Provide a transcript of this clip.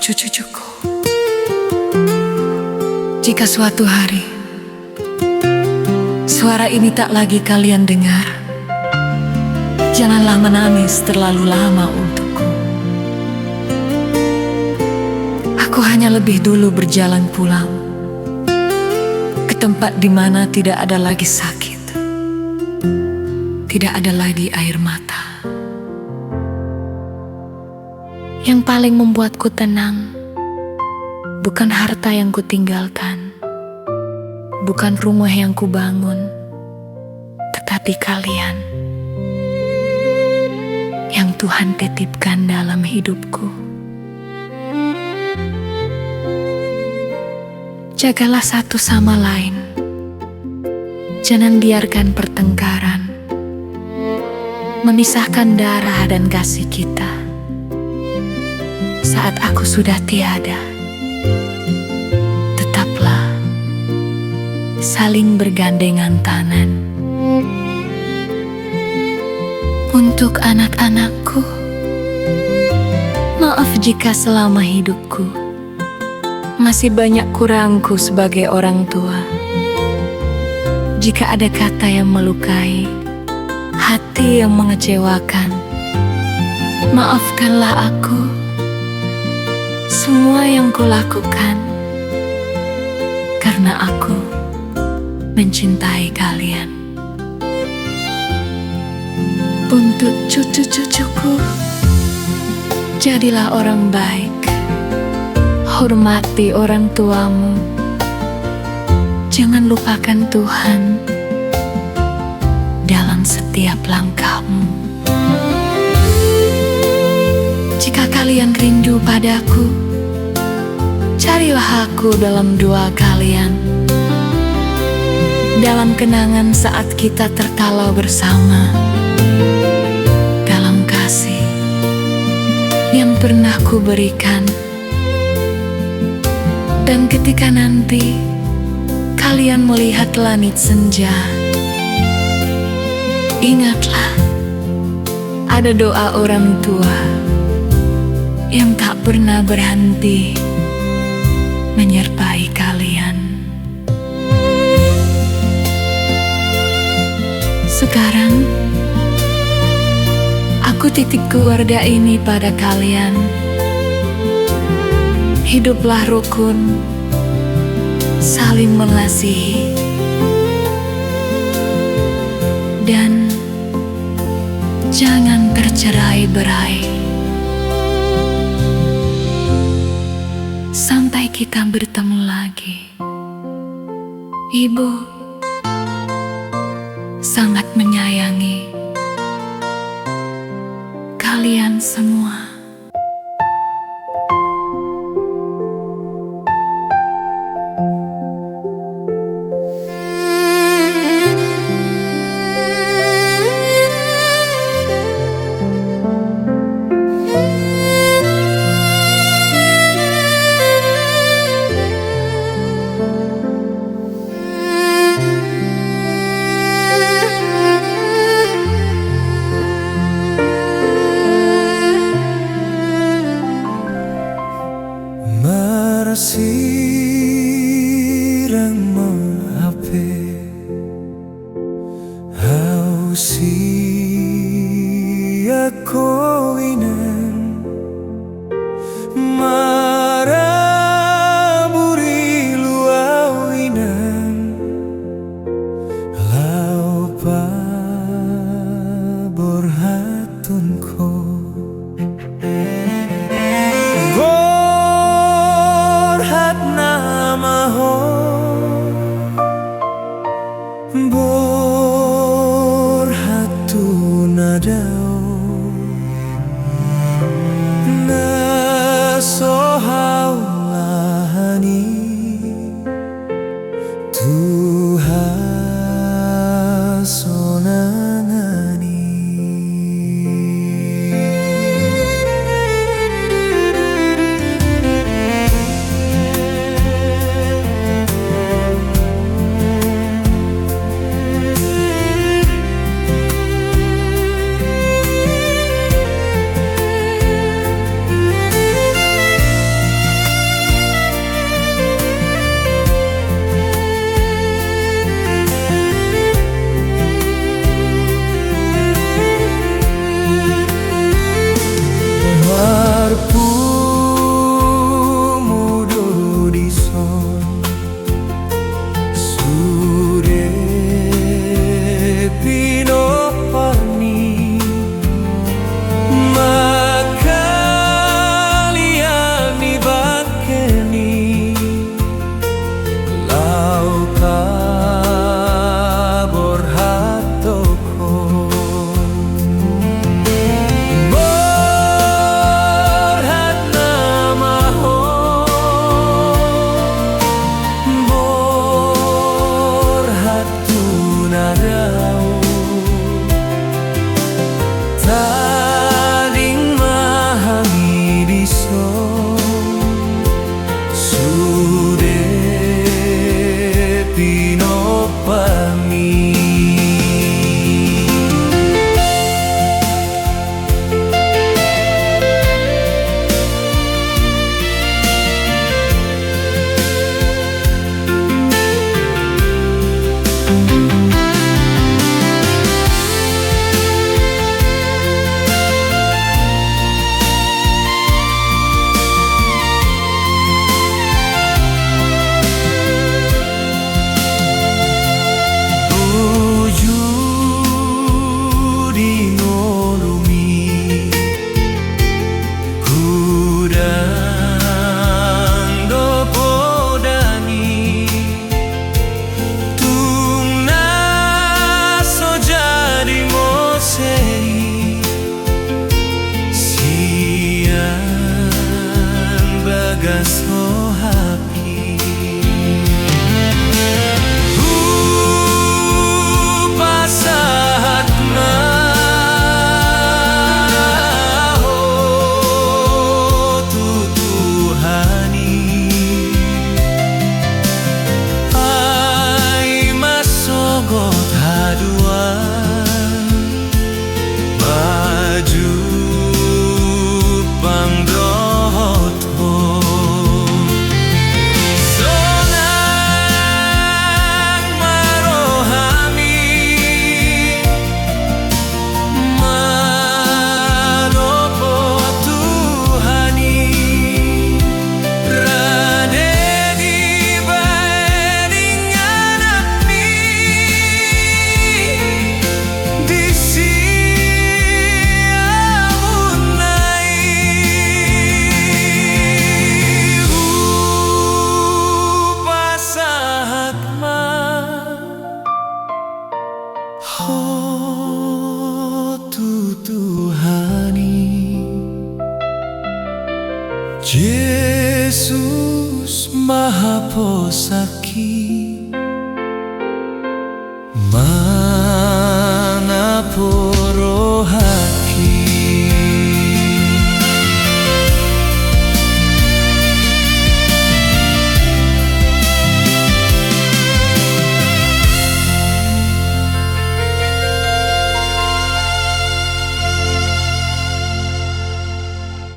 cucu-cucuku. Jika suatu hari suara ini tak lagi kalian dengar, janganlah menangis terlalu lama untukku. Aku hanya lebih dulu berjalan pulang ke tempat di mana tidak ada lagi sakit, tidak ada lagi air mata. Yang paling membuatku tenang bukan harta yang kutinggalkan, bukan rumah yang kubangun, tetapi kalian yang Tuhan titipkan dalam hidupku. Jagalah satu sama lain, jangan biarkan pertengkaran memisahkan darah dan kasih kita. Saat aku sudah tiada, tetaplah saling bergandengan tangan. Untuk anak-anakku, maaf jika selama hidupku masih banyak kurangku sebagai orang tua. Jika ada kata yang melukai, hati yang mengecewakan, maafkanlah aku. Semua yang kulakukan karena aku mencintai kalian. Untuk cucu-cucuku, jadilah orang baik, hormati orang tuamu, jangan lupakan Tuhan dalam setiap langkahmu. Jika kalian rindu padaku, carilah aku dalam doa kalian, dalam kenangan saat kita tertawa bersama, dalam kasih yang pernah ku berikan. Dan ketika nanti kalian melihat langit senja, ingatlah ada doa orang tua yang tak pernah berhenti menyertai kalian. Sekarang aku titip keluarga ini pada kalian. Hiduplah rukun, saling mengasihi, dan jangan bercerai-berai. Sampai kita bertemu lagi. Ibu sangat menyayangi kalian semua. Sirang menghape hausia koinan maraburi luawinan laupa borhatunko nasohaulahani Tuhan sonangani. po sakit, mana po rohat